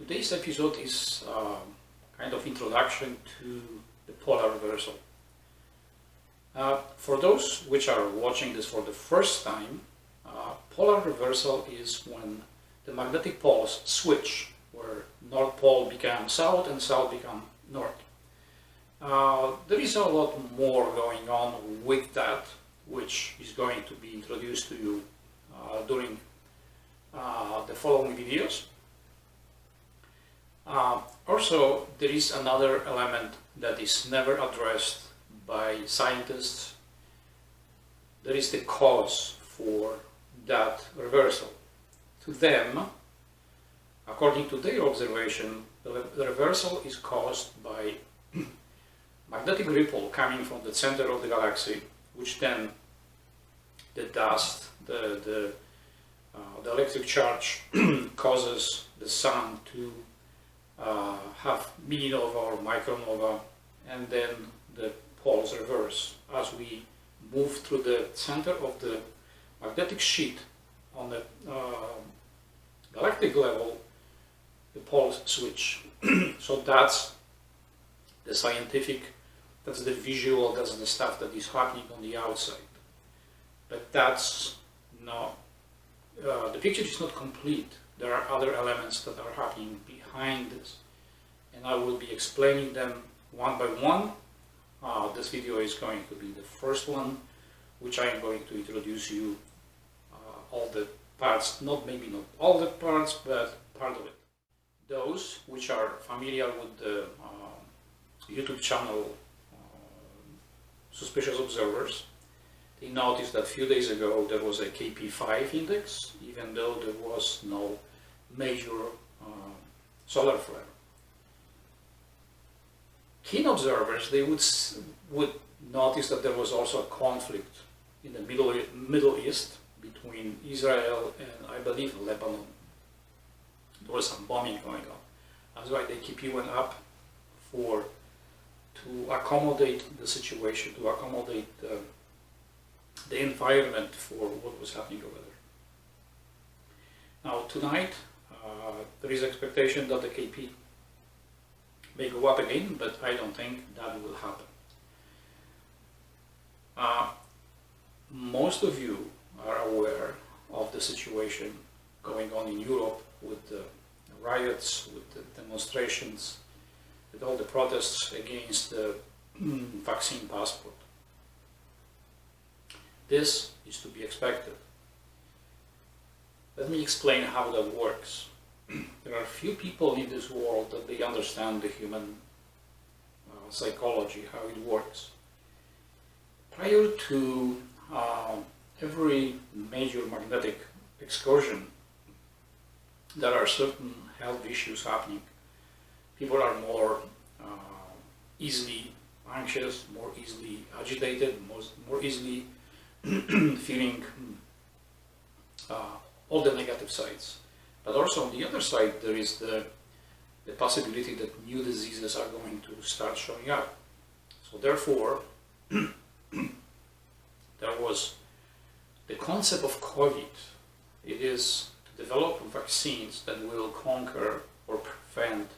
Today's episode is kind of introduction to the polar reversal. For those which are watching this for the first time, polar reversal is when the magnetic poles switch, where North Pole becomes South and South become North. There is a lot more going on with that, which is going to be introduced to you during the following videos. Also, there is another element that is never addressed by scientists. There is the cause for that reversal. To them, according to their observation, the reversal is caused by magnetic ripple coming from the center of the galaxy, which then the dust, the electric charge causes the sun to have mini-nova or micronova, and then the poles reverse. As we move through the center of the magnetic sheet on the galactic level, the poles switch. So that's the scientific, that's the visual, that's the stuff that is happening on the outside. But that's not, the picture is not complete. There are other elements that are happening behind this, and I will be explaining them one by one. This video is going to be the first one, which I am going to introduce you all the parts, maybe not all the parts, but part of it. Those which are familiar with the YouTube channel Suspicious Observers, they noticed that a few days ago there was a KP5 index, even though there was no major solar flare. Keen observers, they would notice that there was also a conflict in the Middle East between Israel and, I believe, Lebanon. There was some bombing going on. That's why the KP went up to accommodate the situation, to accommodate the environment for what was happening over there. Now tonight, there is expectation that the KP may go up again, but I don't think that will happen. Most of you are aware of the situation going on in Europe with the riots, with the demonstrations, with all the protests against the vaccine passport. This is to be expected. Let me explain how that works. There are few people in this world that they understand the human psychology, how it works. Prior to every major magnetic excursion, there are certain health issues happening. People are more easily anxious, more easily agitated, more easily feeling all the negative sides. But also on the other side, there is the possibility that new diseases are going to start showing up. So therefore, there was the concept of COVID. It is to develop vaccines that will conquer or prevent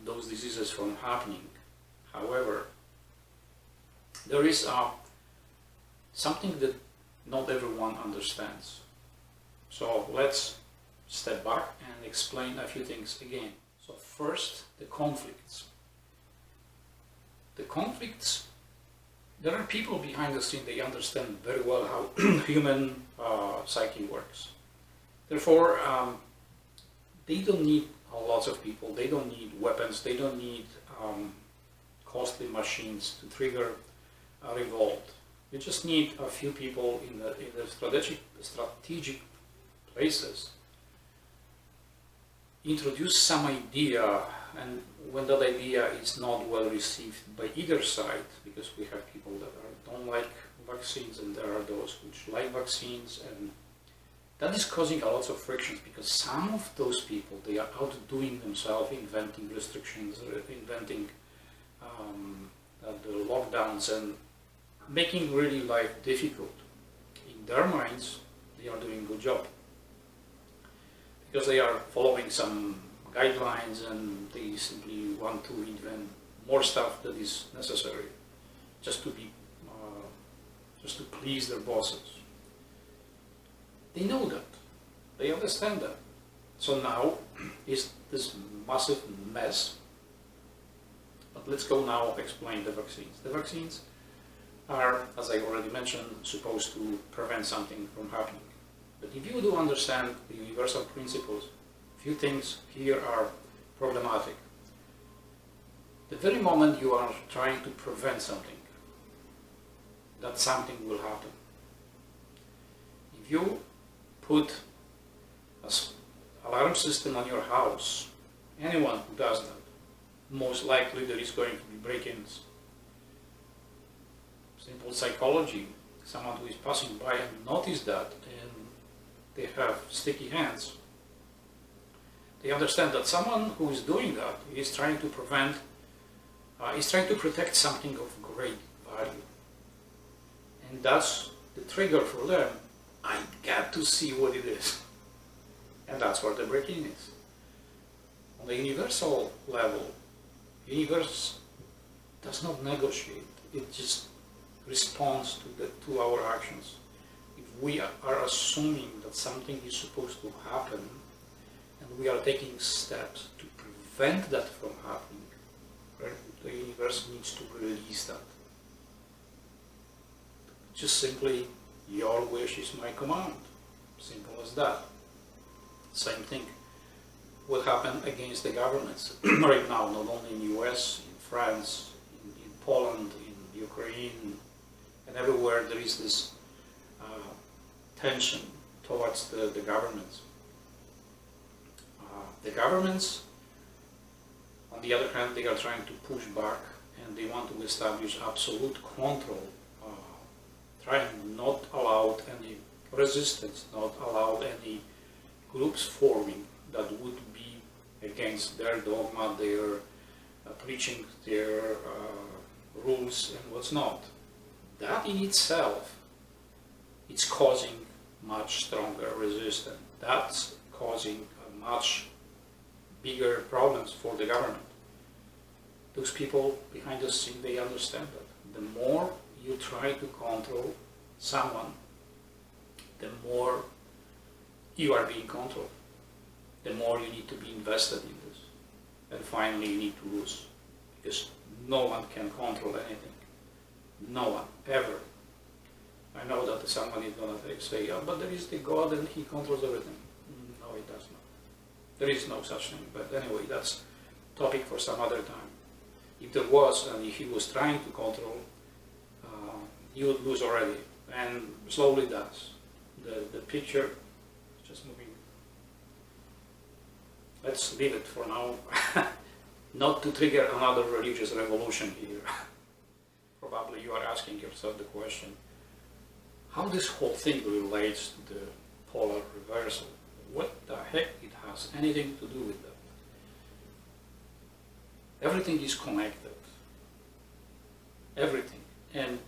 those diseases from happening. However, there is something that not everyone understands. So let's step back and explain a few things again. So first, the conflicts. The conflicts, there are people behind the scene, they understand very well how human psyche works. Therefore, they don't need lots of people, they don't need weapons, they don't need costly machines to trigger a revolt. You just need a few people in the strategic places, introduce some idea, and when that idea is not well received by either side, because we have people that don't like vaccines and there are those which like vaccines, and that is causing a lot of frictions because some of those people, they are outdoing themselves, inventing restrictions, inventing the lockdowns and making really life difficult. In their minds, they are doing a good job. because they are following some guidelines and they simply want to invent more stuff that is necessary just to be, just to please their bosses. They know that. They understand that. So now is this massive mess. But let's go now explain the vaccines. The vaccines are, as I already mentioned, supposed to prevent something from happening. But if you do understand the universal principles, few things here are problematic. The very moment you are trying to prevent something, that something will happen. If you put an alarm system on your house, anyone who does that, most likely there is going to be break-ins. Simple psychology, someone who is passing by and notice that and they have sticky hands, they understand that someone who is doing that is trying to prevent, is trying to protect something of great value. And that's the trigger for them. I got to see what it is. And that's where the break-in is. On the universal level, the universe does not negotiate. It just responds to our actions. If we are assuming that something is supposed to happen, and we are taking steps to prevent that from happening, right? The universe needs to release that. Just simply, your wish is my command. Simple as that. Same thing will happen against the governments right now, not only in the US, in France, in Poland, in Ukraine, and everywhere there is this tension towards the governments. The governments, on the other hand, they are trying to push back and they want to establish absolute control, trying not allow any resistance, not allow any groups forming that would be against their dogma, their preaching, their rules and what's not. That in itself is causing much stronger resistance. That's causing a much bigger problems for the government. Those people behind the scene, they understand that. The more you try to control someone, the more you are being controlled. The more you need to be invested in this. And finally you need to lose. Because no one can control anything. No one, ever. I know that someone is going to say, oh, but there is the God and he controls everything. No, it does not. There is no such thing. But anyway, that's a topic for some other time. If there was, and if he was trying to control, he would lose already. And slowly does. The picture is just moving. Let's leave it for now. Not to trigger another religious revolution here. Probably you are asking yourself the question, how this whole thing relates to the polar reversal? What the heck it has anything to do with that? Everything is connected. Everything. And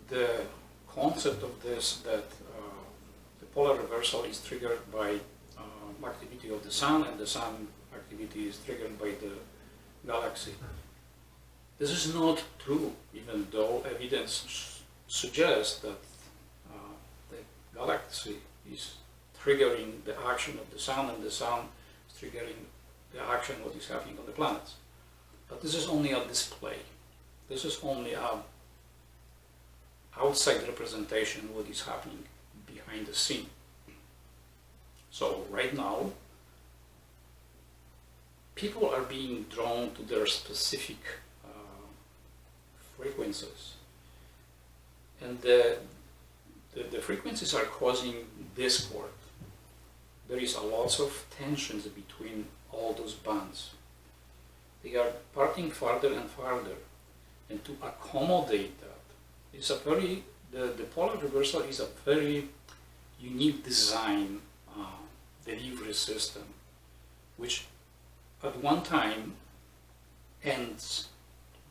the concept of this, that the polar reversal is triggered by activity of the sun, and the sun activity is triggered by the galaxy. This is not true, even though evidence suggests that the galaxy is triggering the action of the sun, and the sun is triggering the action of what is happening on the planets. But this is only a display. This is only a outside representation of what is happening behind the scene. So right now, people are being drawn to their specific frequencies. And the frequencies are causing discord. There is a lot of tensions between all those bands. They are parting farther and farther. And to accommodate that, it's a very, the polar reversal is a very unique design delivery system, which at one time ends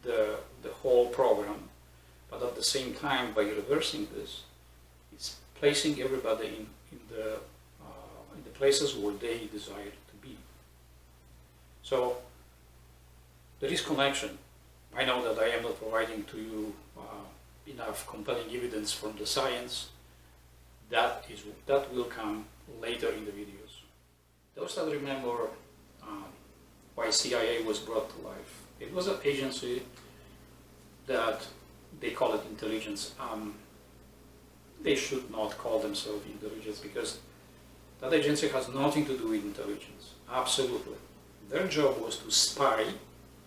the whole program, but at the same time, by reversing this, it's placing everybody in the in the places where they desire to be. So there is connection. I know that I am not providing to you enough compelling evidence from the science. That will come later in the videos. Those that remember why CIA was brought to life. It was an agency that they call it intelligence. They should not call themselves intelligence because that agency has nothing to do with intelligence. Absolutely. Their job was to spy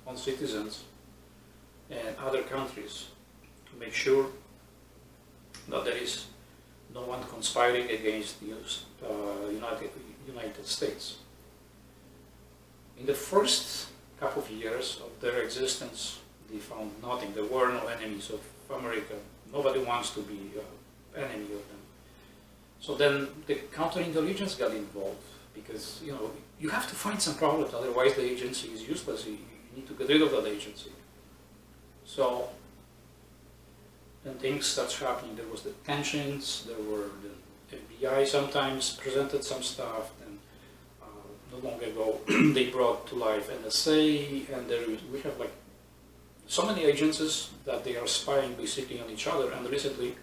on citizens and other countries to make sure that there is no one conspiring against the United States. In the first couple of years of their existence, they found nothing. There were no enemies of America. Nobody wants to be an enemy of them. So then the counterintelligence got involved because you have to find some problems, otherwise the agency is useless. You need to get rid of that agency. So then things started happening. There was the tensions. There were the FBI sometimes presented some stuff. And not long ago they brought to life NSA, and we have like so many agencies that they are spying basically on each other. And recently,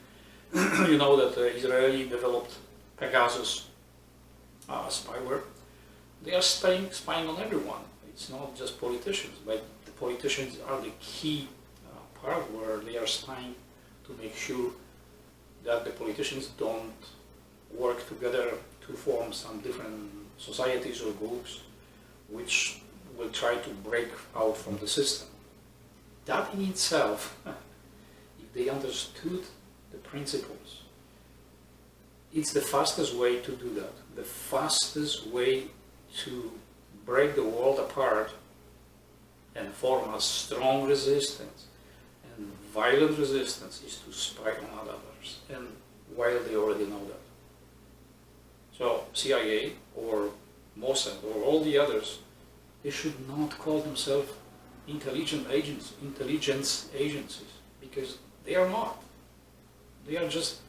you know that Israeli developed Pegasus spyware. They are spying on everyone. It's not just politicians, but the politicians are the key part where they are spying to make sure that the politicians don't work together to form some different societies or groups which will try to break out from the system. That in itself, if they understood the principles, it's the fastest way to do that. The fastest way to break the world apart and form a strong resistance and violent resistance is to spy on others, and while they already know that. So CIA or Mossad or all the others, they should not call themselves intelligence agencies, because they are not. They are just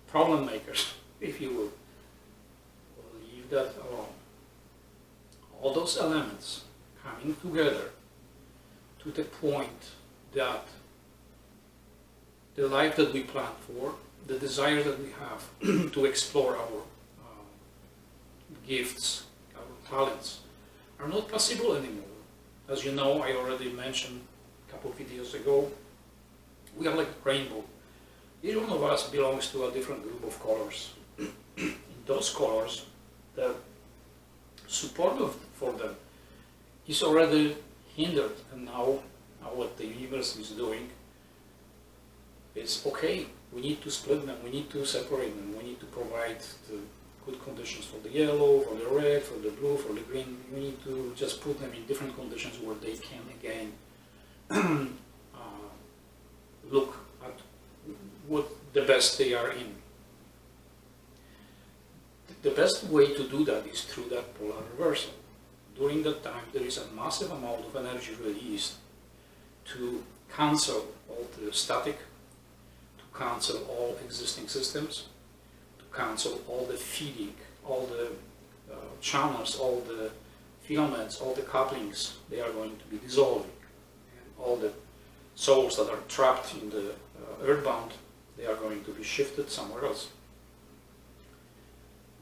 problem makers, if you will. Leave that alone. All those elements coming together to the point that the life that we plan for, the desire that we have to explore our gifts, our talents, are not possible anymore. As you know, I already mentioned a couple of videos ago, we are like a rainbow. Each one of us belongs to a different group of colors. In those colors, the support for them is already hindered, and now what the universe is doing is okay. We need to split them, we need to separate them, we need to provide the good conditions for the yellow, for the red, for the blue, for the green. We need to just put them in different conditions where they can again look at what the best they are in. The best way to do that is through that polar reversal. During that time, there is a massive amount of energy released to cancel all the static, to cancel all existing systems, to cancel all the feeding, all the channels, all the filaments, all the couplings. They are going to be dissolving. And all the souls that are trapped in the earthbound, they are going to be shifted somewhere else.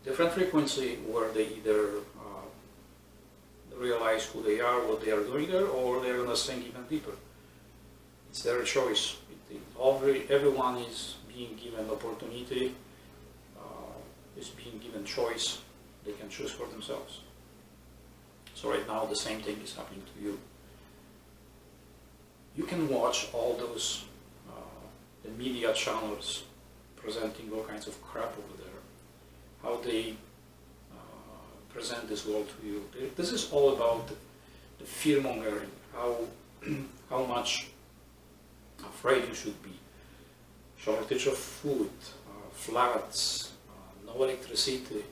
Different frequency where they either realize who they are, what they are doing there, or they're going to sink even deeper. It's their choice. Everyone is being given opportunity, is being given choice. They can choose for themselves. So right now the same thing is happening to you. You can watch all those the media channels presenting all kinds of crap over there, how they present this world to you. This is all about the fear-mongering, how much afraid you should be. Shortage of food, floods, no electricity,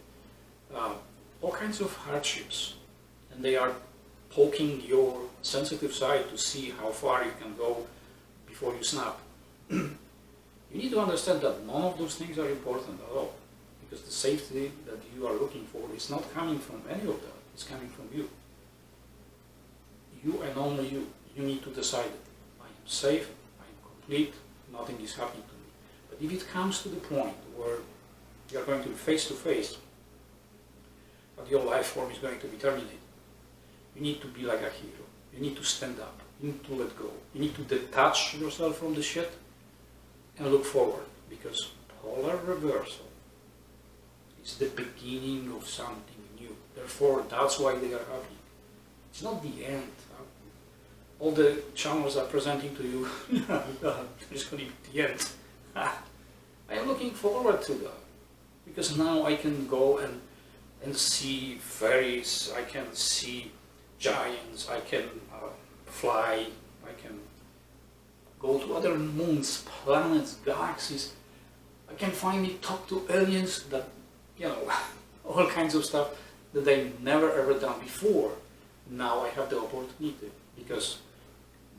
all kinds of hardships. And they are poking your sensitive side to see how far you can go before you snap. You need to understand that none of those things are important at all. because the safety that you are looking for is not coming from any of that, it's coming from you. You and only you. You need to decide it. I am safe, I am complete, nothing is happening to me. But if it comes to the point where you are going to be face to face, but your life form is going to be terminated, you need to be like a hero. You need to stand up. You need to let go. You need to detach yourself from the shit and look forward, because polar reversal is the beginning of something new. Therefore, that's why they are happening. It's not the end. All the channels are presenting to you, it's going to be the end. I am looking forward to that, because now I can go and see fairies, I can see giants, I can fly, I can go to other moons, planets, galaxies. I can finally talk to aliens, that, you know, all kinds of stuff that I never ever done before. Now I have the opportunity, because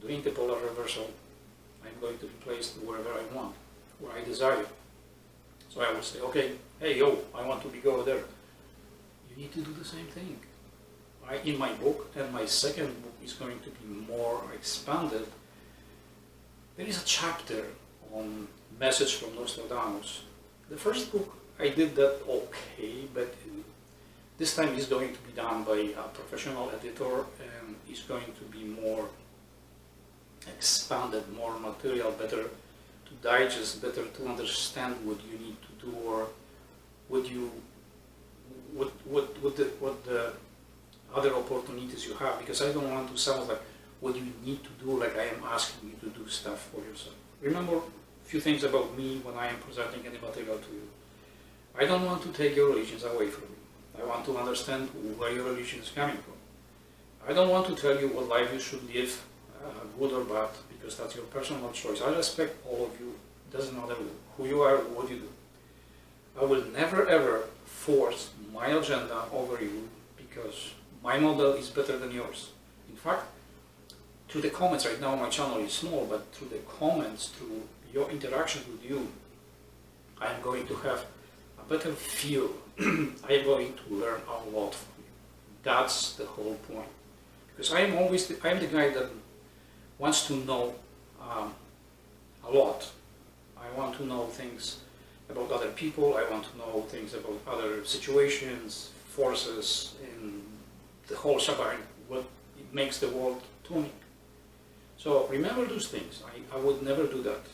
doing the polar reversal, I'm going to be placed wherever I want, where I desire. So I will say, okay, hey, yo, I want to be over there. You need to do the same thing. In my book, and my second book is going to be more expanded, there is a chapter on Message from Nostradamus. The first book, I did that okay, but this time it's going to be done by a professional editor, and it's going to be more expanded, more material, better to digest, better to understand what you need to do, or what the other opportunities you have, because I don't want to sound like what you need to do, like I am asking you to do stuff for yourself. Remember a few things about me when I am presenting any material to you. I don't want to take your religions away from you. I want to understand where your religion is coming from. I don't want to tell you what life you should live, good or bad, because that's your personal choice. I respect all of you. It doesn't matter who you are, what you do. I will never ever force my agenda over you, because my model is better than yours. In fact, through the comments, right now my channel is small, but through the comments, through your interactions with you, I am going to have a better feel. I am going to learn a lot from you. That's the whole point. Because I am the guy that wants to know a lot. I want to know things about other people, I want to know things about other situations, forces, and the whole shebang, what it makes the world turning. So remember those things. I would never do that.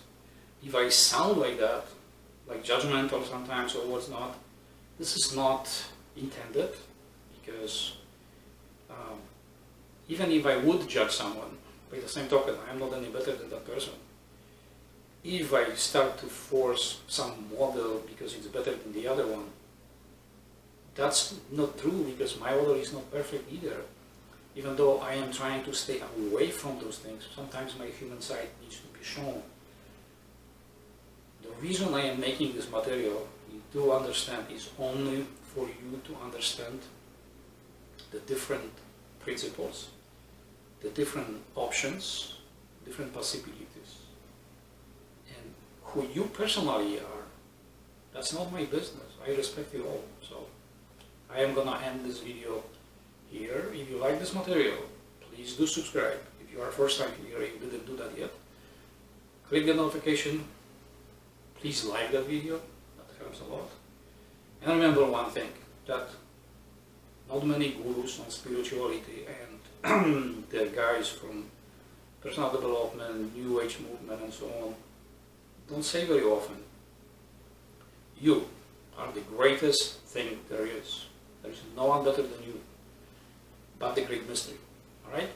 If I sound like that, like judgmental sometimes or what's not, this is not intended, because even if I would judge someone, by the same token, I am not any better than that person. If I start to force some model because it's better than the other one, that's not true, because my model is not perfect either. Even though I am trying to stay away from those things, sometimes my human side needs to be shown. The reason I am making this material, you do understand, is only for you to understand the different principles, the different options, different possibilities. And who you personally are, that's not my business. I respect you all. So I am gonna end this video here. If you like this material, please do subscribe. If you are first time here, you didn't do that yet, click the notification. Please like that video, that helps a lot. And remember one thing, that not many gurus on spirituality and the guys from personal development, new age movement and so on, don't say very often, you are the greatest thing there is. There is no one better than you, but the great mystery. Alright?